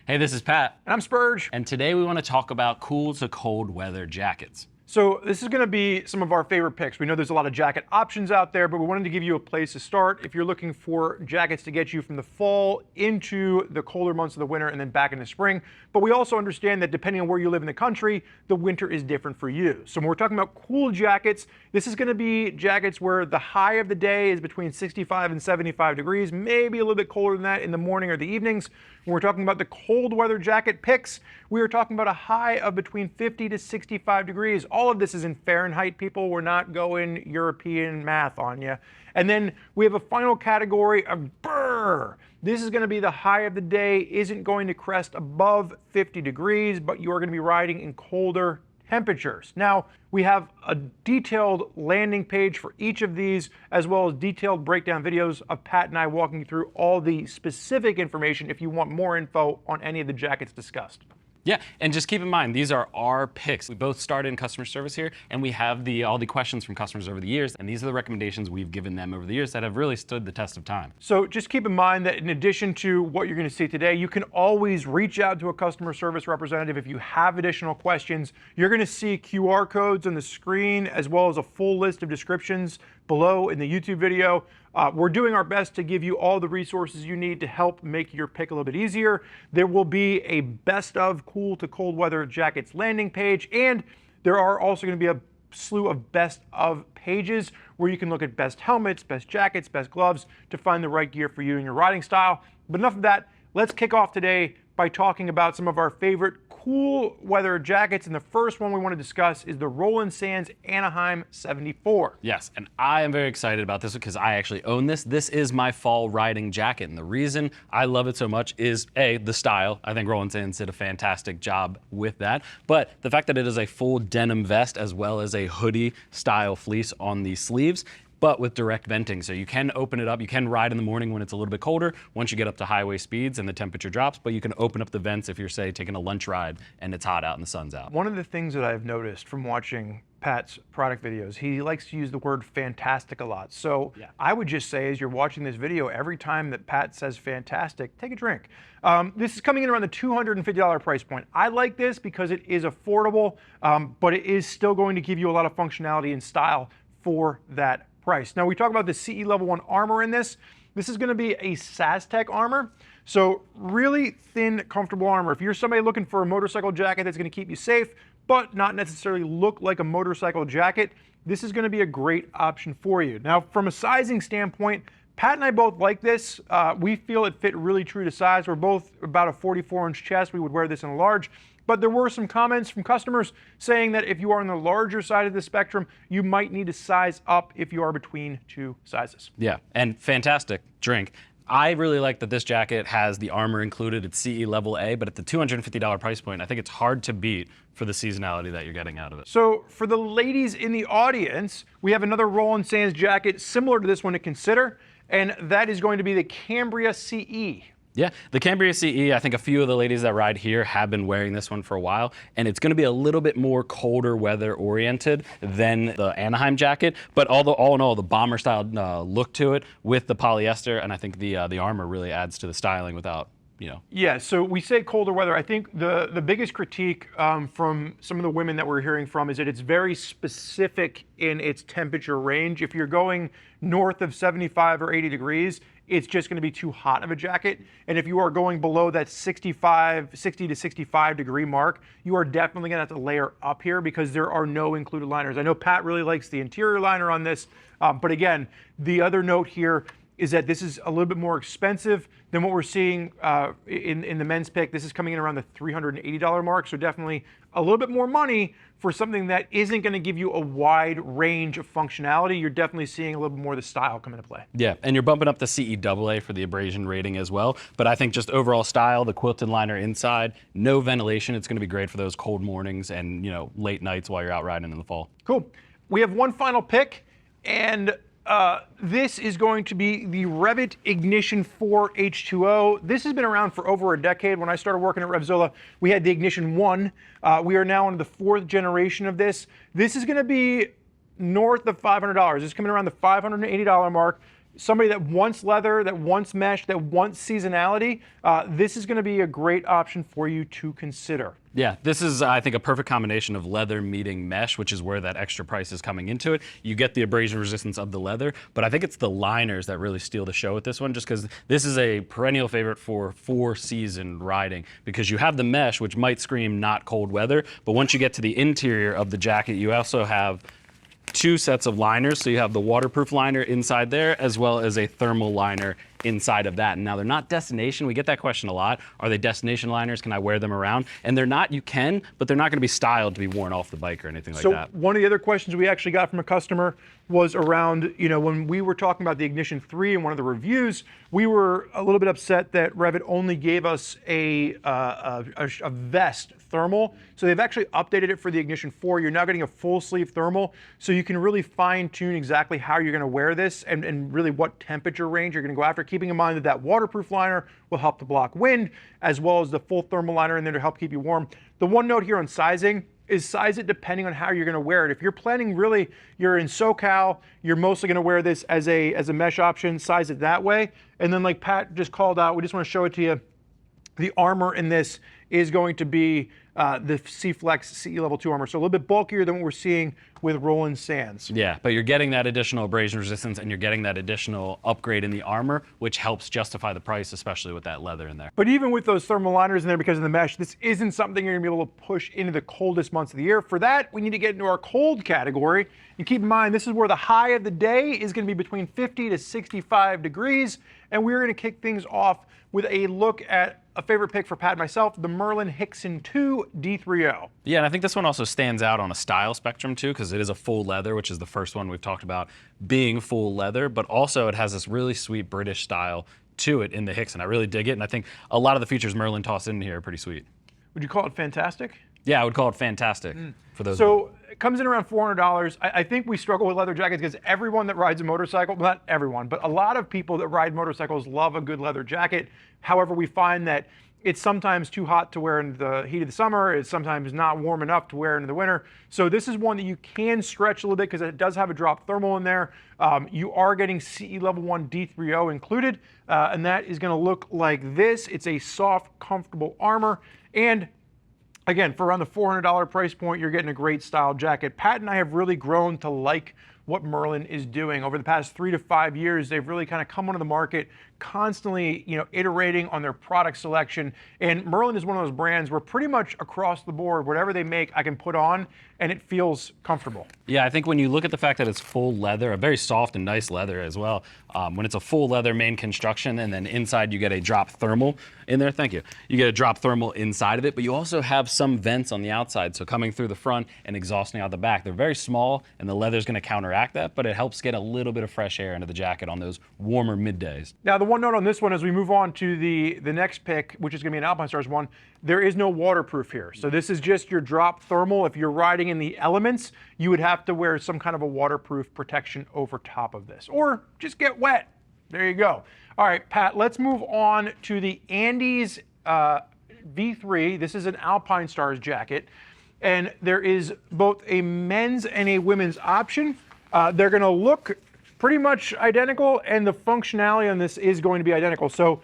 Hey, this is Pat. And I'm Spurg. And today we want to talk about cool to cold weather jackets. So this is going to be some of our favorite picks. We know there's a lot of jacket options out there, but we wanted to give you a place to start if you're looking for jackets to get you from the fall into the colder months of the winter and then back into spring. But we also understand that depending on where you live in the country, the winter is different for you. So when we're talking about cool jackets, this is going to be jackets where the high of the day is between 65 and 75 degrees, maybe a little bit colder than that in the morning or the evenings. When we're talking about the cold weather jacket picks, we are talking about a high of between 50 to 65 degrees. All of this is in Fahrenheit, people. We're not going European math on you. And then we have a final category of Brrr. This is going to be the high of the day, isn't going to crest above 50 degrees, but you are going to be riding in colder temperatures. Now, we have a detailed landing page for each of these, as well as detailed breakdown videos of Pat and I walking you through all the specific information if you want more info on any of the jackets discussed. Yeah, and just keep in mind, these are our picks. We both started in customer service here, and we have all the questions from customers over the years, and these are the recommendations we've given them over the years that have really stood the test of time. So just keep in mind that in addition to what you're going to see today, you can always reach out to a customer service representative if you have additional questions. You're going to see QR codes on the screen, as well as a full list of descriptions below in the YouTube video. We're doing our best to give you all the resources you need to help make your pick a little bit easier. There will be a best of cool to cold weather jackets landing page, and there are also going to be a slew of best of pages where you can look at best helmets, best jackets, best gloves to find the right gear for you and your riding style. But enough of that. Let's kick off today by talking about some of our favorite cool weather jackets, and the first one we want to discuss is the Roland Sands Anaheim 74. Yes, and I am very excited about this because I actually own this. This is my fall riding jacket, and the reason I love it so much is A, the style. I think Roland Sands did a fantastic job with that, but the fact that it is a full denim vest as well as a hoodie style fleece on the sleeves, but with direct venting. So you can open it up, you can ride in the morning when it's a little bit colder, once you get up to highway speeds and the temperature drops, but you can open up the vents if you're, say, taking a lunch ride and it's hot out and the sun's out. One of the things that I've noticed from watching Pat's product videos, he likes to use the word fantastic a lot. So yeah. I would just say, as you're watching this video, every time that Pat says fantastic, take a drink. This is coming in around the $250 price point. I like this because it is affordable, but it is still going to give you a lot of functionality and style for that price. Now we talk about the CE Level 1 armor in this. This is going to be a SazTech armor. So really thin, comfortable armor. If you're somebody looking for a motorcycle jacket that's going to keep you safe, but not necessarily look like a motorcycle jacket, this is going to be a great option for you. Now from a sizing standpoint, Pat and I both like this. We feel it fit really true to size. We're both about a 44-inch chest. We would wear this in a large. But there were some comments from customers saying that if you are on the larger side of the spectrum, you might need to size up if you are between two sizes. Yeah, and fantastic drink. I really like that this jacket has the armor included. It's CE Level A, but at the $250 price point, I think it's hard to beat for the seasonality that you're getting out of it. So for the ladies in the audience, we have another Roland Sands jacket similar to this one to consider, and that is going to be the Cambria CE. Yeah, the Cambria CE, I think a few of the ladies that ride here have been wearing this one for a while, and it's going to be a little bit more colder weather oriented than the Anaheim jacket, but all in all, the bomber style look to it with the polyester, and I think the armor really adds to the styling without, you know. Yeah, so we say colder weather. I think the biggest critique from some of the women that we're hearing from is that it's very specific in its temperature range. If you're going north of 75 or 80 degrees, it's just going to be too hot of a jacket. And if you are going below that 60 to 65 degree mark, you are definitely going to have to layer up here because there are no included liners. I know Pat really likes the interior liner on this, but again, the other note here is that this is a little bit more expensive than what we're seeing in the men's pick. This is coming in around the $380 mark, so definitely a little bit more money for something that isn't going to give you a wide range of functionality. You're definitely seeing a little bit more of the style come into play. Yeah, and you're bumping up the CE AA for the abrasion rating as well, but I think just overall style, the quilted liner inside, no ventilation, it's going to be great for those cold mornings and, you know, late nights while you're out riding in the fall. Cool. We have one final pick, and this is going to be the REV'IT Ignition 4 H2O. This has been around for over a decade. When I started working at RevZilla, we had the Ignition 1. We are now on the 4th generation of this. This is going to be north of $500. It's coming around the $580 mark. somebody that wants leather, that wants mesh, that wants seasonality, this is going to be a great option for you to consider. Yeah, this is, I think, a perfect combination of leather meeting mesh, which is where that extra price is coming into it. You get the abrasion resistance of the leather, but I think it's the liners that really steal the show with this one, just because this is a perennial favorite for 4-season riding, because you have the mesh, which might scream not cold weather, but once you get to the interior of the jacket, you also have 2 sets of liners. So you have the waterproof liner inside there, as well as a thermal liner inside of that. And now they're not destination. We get that question a lot. Are they destination liners? Can I wear them around? And they're not. You can, but they're not going to be styled to be worn off the bike or anything like that. So one of the other questions we actually got from a customer was around, when we were talking about the Ignition 3 in one of the reviews, we were a little bit upset that REV'IT only gave us a vest thermal. So they've actually updated it for the Ignition 4. You're now getting a full sleeve thermal, so you can really fine tune exactly how you're going to wear this and really what temperature range you're going to go after, keeping in mind that that waterproof liner will help to block wind, as well as the full thermal liner in there to help keep you warm. The one note here on sizing is size it depending on how you're going to wear it. If you're planning really, you're in SoCal, you're mostly going to wear this as a mesh option, size it that way. And then like Pat just called out, we just want to show it to you. The armor in this is going to be the C-Flex CE Level 2 armor, so a little bit bulkier than what we're seeing with Roland Sands. Yeah, but you're getting that additional abrasion resistance and you're getting that additional upgrade in the armor, which helps justify the price, especially with that leather in there. But even with those thermal liners in there because of the mesh, this isn't something you're gonna be able to push into the coldest months of the year. For that, we need to get into our cold category. And keep in mind, this is where the high of the day is gonna be between 50 to 65 degrees. And we're gonna kick things off with a look at a favorite pick for Pat and myself, the Melin Hixon 2 D3O. Yeah, and I think this one also stands out on a style spectrum too, because it is a full leather, which is the first one we've talked about being full leather, but also it has this really sweet British style to it in the Hixon. I really dig it, and I think a lot of the features Melin tossed in here are pretty sweet. Would you call it fantastic? Yeah, I would call it fantastic for those. So it comes in around $400. I think we struggle with leather jackets because everyone that rides a motorcycle, well, not everyone, but a lot of people that ride motorcycles love a good leather jacket. However, we find that it's sometimes too hot to wear in the heat of the summer. It's sometimes not warm enough to wear in the winter. So this is one that you can stretch a little bit because it does have a drop thermal in there. You are getting CE Level 1 D3O included, and that is going to look like this. It's a soft, comfortable armor. And again, for around the $400 price point, you're getting a great style jacket. Pat and I have really grown to like what Melin is doing. Over the past 3 to 5 years, they've really kind of come onto the market, constantly, iterating on their product selection. And Melin is one of those brands where pretty much across the board, whatever they make, I can put on and it feels comfortable. Yeah, I think when you look at the fact that it's full leather, a very soft and nice leather as well, when it's a full leather main construction and then inside you get a drop thermal in there, thank you. You get a drop thermal inside of it, but you also have some vents on the outside, so coming through the front and exhausting out the back. They're very small and the leather's gonna counteract that, but it helps get a little bit of fresh air into the jacket on those warmer middays. Now, the one note on this one as we move on to the next pick, which is gonna be an Alpinestars one, there is no waterproof here. So this is just your drop thermal. If you're riding in the elements, you would have to wear some kind of a waterproof protection over top of this, or just get wet. There you go. All right, Pat, let's move on to the Andes V3. This is an Alpinestars jacket, and there is both a men's and a women's option. They're gonna look pretty much identical, and the functionality on this is going to be identical. So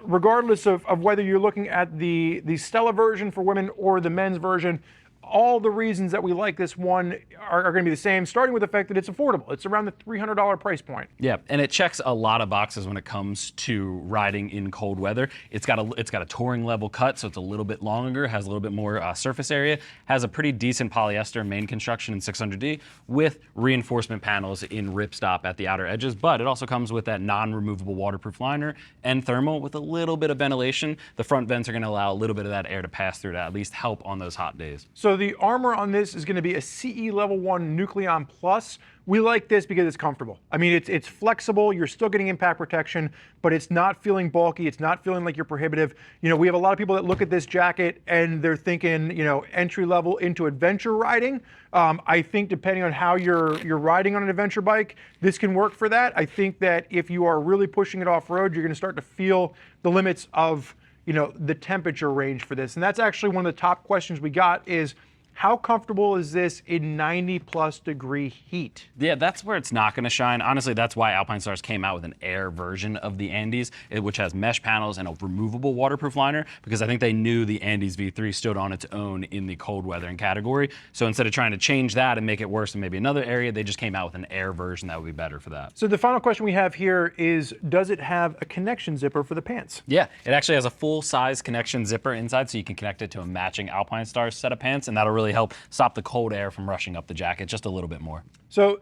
regardless of whether you're looking at the Stella version for women or the men's version, all the reasons that we like this one are going to be the same, starting with the fact that it's affordable. It's around the $300 price point. Yeah, and it checks a lot of boxes when it comes to riding in cold weather. It's got a touring level cut, so it's a little bit longer, has a little bit more surface area, has a pretty decent polyester main construction in 600D with reinforcement panels in ripstop at the outer edges, but it also comes with that non-removable waterproof liner and thermal with a little bit of ventilation. The front vents are going to allow a little bit of that air to pass through to at least help on those hot days. So the armor on this is going to be a CE Level 1 Nucleon Plus. We like this because it's comfortable. I mean, it's flexible. You're still getting impact protection, but it's not feeling bulky. It's not feeling like you're prohibitive. We have a lot of people that look at this jacket and they're thinking, entry level into adventure riding. I think depending on how you're riding on an adventure bike, this can work for that. I think that if you are really pushing it off road, you're going to start to feel the limits of the temperature range for this. And that's actually one of the top questions we got is, How comfortable is this in 90+ degree heat? Yeah, that's where it's not going to shine. Honestly, that's why Alpinestars came out with an air version of the Andes, which has mesh panels and a removable waterproof liner, because I think they knew the Andes V3 stood on its own in the cold weathering category. So instead of trying to change that and make it worse in maybe another area, they just came out with an air version that would be better for that. So the final question we have here is, does it have a connection zipper for the pants? Yeah, it actually has a full-size connection zipper inside, so you can connect it to a matching Alpinestars set of pants, and that'll really help stop the cold air from rushing up the jacket just a little bit more. So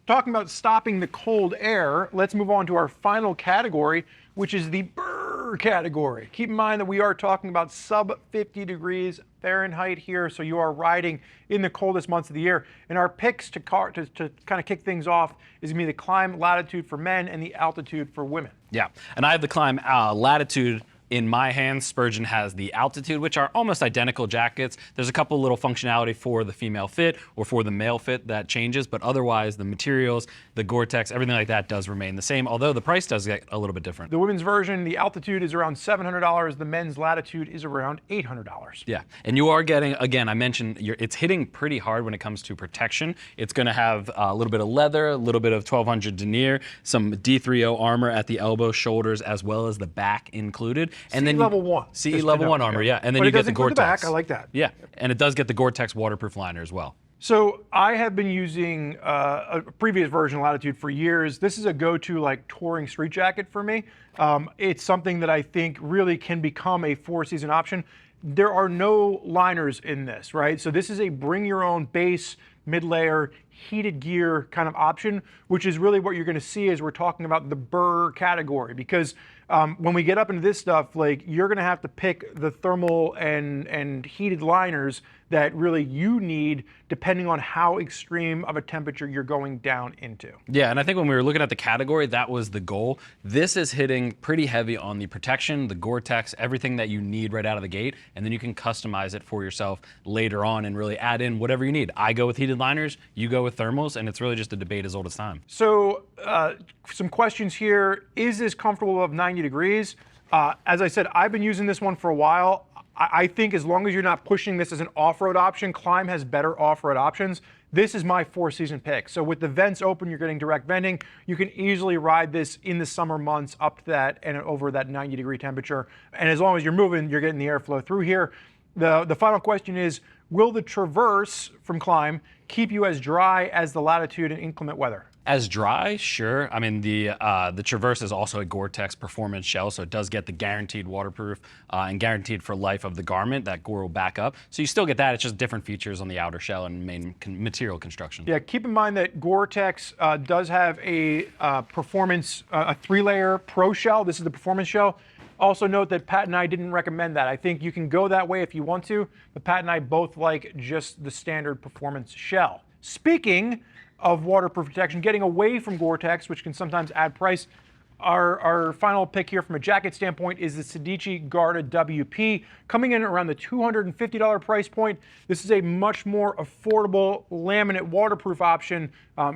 talking about stopping the cold air, let's move on to our final category, which is the Brrr category. Keep in mind that we are talking about sub 50 degrees Fahrenheit here, so you are riding in the coldest months of the year. And our picks to kind of kick things off is going to be the Climb Latitude for men and the Altitude for women. Yeah, and I have the Climb Latitude in my hands. Spurgeon has the Altitude, which are almost identical jackets. There's a couple little functionality for the female fit or for the male fit that changes, but otherwise the materials, the Gore-Tex, everything like that does remain the same, although the price does get a little bit different. The women's version, the Altitude, is around $700. The men's Latitude is around $800. Yeah, and you are getting, again, I mentioned, it's hitting pretty hard when it comes to protection. It's going to have a little bit of leather, a little bit of 1200 denier, some D30 armor at the elbow, shoulders, as well as the back included. And then level 1. CE level 1 armor, yeah. And then but you get the Gore-Tex. Gore-Tex. I like that. Yeah, and it does get the Gore-Tex waterproof liner as well. So I have been using a previous version of Latitude for years. This is a go-to like touring street jacket for me. It's something that I think really can become a 4-season option. There are no liners in this, right? So this is a bring your own base, mid-layer, heated gear kind of option, which is really what you're going to see as we're talking about the Brrr category. Because when we get up into this stuff, like, you're going to have to pick the thermal and heated liners that really you need depending on how extreme of a temperature you're going down into. Yeah, and I think when we were looking at the category, that was the goal. This is hitting pretty heavy on the protection, the Gore-Tex, everything that you need right out of the gate, and then you can customize it for yourself later on and really add in whatever you need. I go with heated liners, you go with thermals, and it's really just a debate as old as time. So some questions here. Is this comfortable above 90 degrees? As I said, I've been using this one for a while. I think as long as you're not pushing this as an off-road option, Climb has better off-road options. This is my 4-season pick. So with the vents open, you're getting direct venting. You can easily ride this in the summer months up to that and over that 90-degree temperature. And as long as you're moving, you're getting the airflow through here. The final question is, will the Traverse from Climb keep you as dry as the Latitude in inclement weather? As dry, sure. I mean, the Traverse is also a Gore-Tex performance shell, so it does get the guaranteed waterproof and guaranteed for life of the garment. That Gore will back up. So you still get that. It's just different features on the outer shell and main material construction. Yeah, keep in mind that Gore-Tex does have a performance, a 3-layer pro shell. This is the performance shell. Also note that Pat and I didn't recommend that. I think you can go that way if you want to, but Pat and I both like just the standard performance shell. Speaking of waterproof protection, getting away from Gore-Tex, which can sometimes add price, our final pick here from a jacket standpoint is the Sedici Garda WP, coming in around the $250 price point. This is a much more affordable laminate waterproof option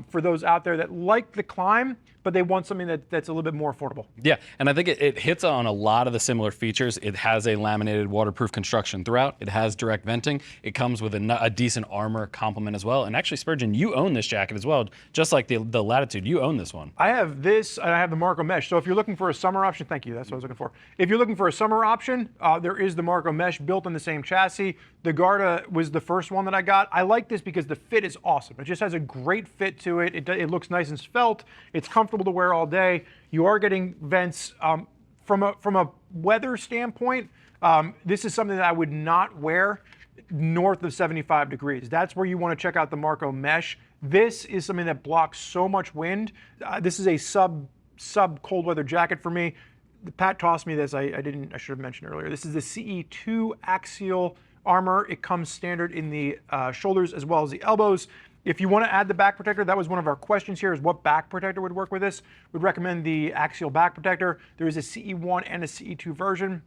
for those out there that like the Climb, but they want something that's a little bit more affordable. Yeah, and I think it hits on a lot of the similar features. It has a laminated waterproof construction throughout. It has direct venting. It comes with a decent armor complement as well. And actually, Spurgeon, you own this jacket as well, just like the Latitude. You own this one. I have this, and I have the Marco Mesh. So if you're looking for a summer option, thank you, that's what I was looking for. If you're looking for a summer option, there is the Marco Mesh built in the same chassis. The Garda was the first one that I got. I like this because the fit is awesome. It just has a great fit to it. It looks nice and svelte. It's comfortable to wear all day. You are getting vents. From a weather standpoint, this is something that I would not wear north of 75 degrees. That's where you want to check out the Marco Mesh. This is something that blocks so much wind. This is a sub cold weather jacket for me. Pat tossed me this. I should have mentioned earlier. This is the CE2 axial armor. It comes standard in the shoulders as well as the elbows. If you want to add the back protector, that was one of our questions here, is what back protector would work with this. We'd recommend the axial back protector. There is a CE1 and a CE2 version.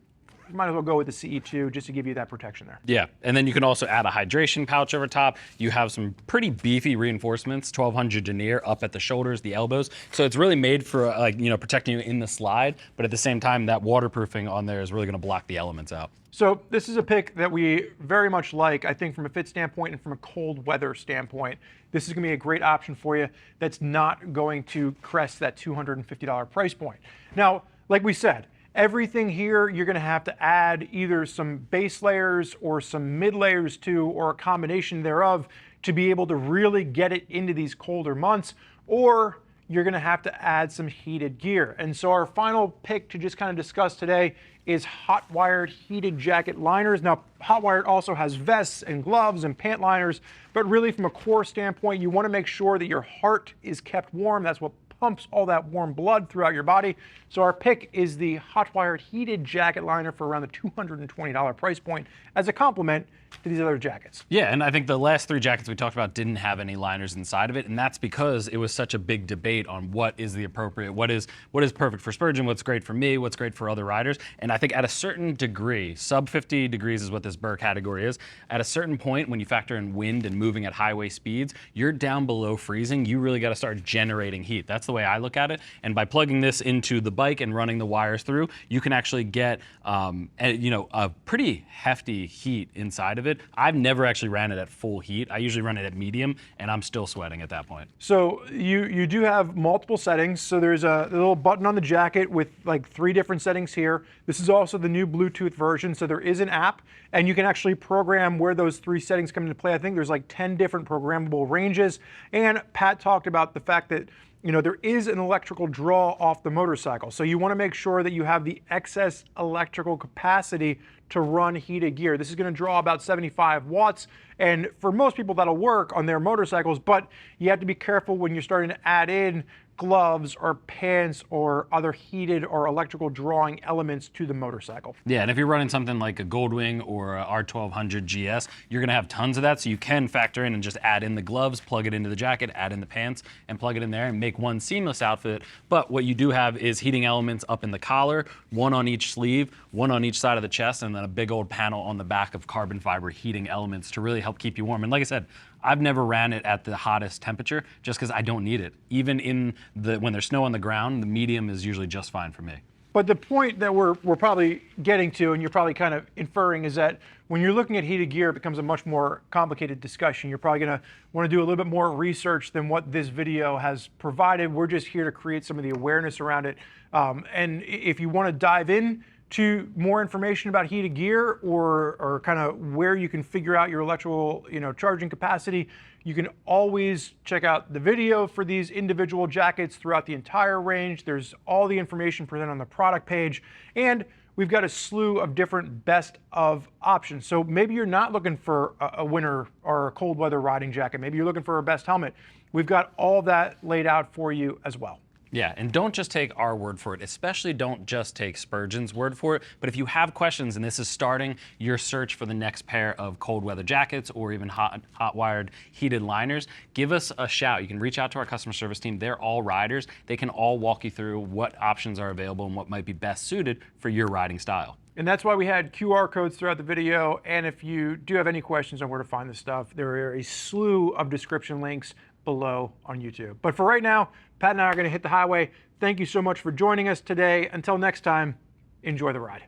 you might as well go with the CE2 just to give you that protection there. Yeah, and then you can also add a hydration pouch over top. You have some pretty beefy reinforcements, 1200 denier up at the shoulders, the elbows. So it's really made for protecting you in the slide, but at the same time, that waterproofing on there is really gonna block the elements out. So this is a pick that we very much like, I think from a fit standpoint and from a cold weather standpoint. This is gonna be a great option for you that's not going to crest that $250 price point. Now, like we said, everything here you're gonna have to add either some base layers or some mid layers to, or a combination thereof to be able to really get it into these colder months, or you're gonna have to add some heated gear. And so our final pick to just kind of discuss today is Hotwired heated jacket liners. Now, Hotwired also has vests and gloves and pant liners, but really from a core standpoint, you wanna make sure that your heart is kept warm. That's what pumps all that warm blood throughout your body. So our pick is the Hotwired heated jacket liner for around the $220 price point as a complement to these other jackets. Yeah, and I think the last 3 jackets we talked about didn't have any liners inside of it, and that's because it was such a big debate on what is the appropriate, what is perfect for Spurgeon, what's great for me, what's great for other riders. And I think at a certain degree, sub 50 degrees is what this Brrr category is. At a certain point, when you factor in wind and moving at highway speeds, you're down below freezing. You really got to start generating heat. That's the way I look at it. And by plugging this into the bike and running the wires through, you can actually get a pretty hefty heat inside of it. I've never actually ran it at full heat. I usually run it at medium, and I'm still sweating at that point. So you do have multiple settings. So there's a little button on the jacket with like 3 different settings here. This is also the new Bluetooth version, so there is an app, and you can actually program where those 3 settings come into play. I think there's like 10 different programmable ranges, and Pat talked about the fact that there is an electrical draw off the motorcycle. So you want to make sure that you have the excess electrical capacity to run heated gear. This is going to draw about 75 watts. And for most people that'll work on their motorcycles, but you have to be careful when you're starting to add in gloves or pants or other heated or electrical drawing elements to the motorcycle. Yeah, and if you're running something like a Goldwing or a R1200 GS, you're gonna have tons of that, so you can factor in and just add in the gloves, plug it into the jacket, add in the pants, and plug it in there and make one seamless outfit. But what you do have is heating elements up in the collar, 1 on each sleeve, 1 on each side of the chest, and then a big old panel on the back of carbon fiber heating elements to really help keep you warm. And like I said, I've never ran it at the hottest temperature just because I don't need it. Even when there's snow on the ground, the medium is usually just fine for me. But the point that we're probably getting to, and you're probably kind of inferring, is that when you're looking at heated gear, it becomes a much more complicated discussion. You're probably going to want to do a little bit more research than what this video has provided. We're just here to create some of the awareness around it. And if you want to dive in to more information about heated gear or kind of where you can figure out your electrical charging capacity, you can always check out the video for these individual jackets throughout the entire range. There's all the information presented on the product page, and we've got a slew of different best of options. So maybe you're not looking for a winter or a cold weather riding jacket. Maybe you're looking for a best helmet. We've got all that laid out for you as well. Yeah, and don't just take our word for it, especially don't just take Spurgeon's word for it, but if you have questions and this is starting your search for the next pair of cold weather jackets or even hot-wired heated liners, give us a shout. You can reach out to our customer service team. They're all riders. They can all walk you through what options are available and what might be best suited for your riding style. And that's why we had QR codes throughout the video, and if you do have any questions on where to find this stuff, there are a slew of description links below on YouTube. But for right now, Pat and I are going to hit the highway. Thank you so much for joining us today. Until next time, enjoy the ride.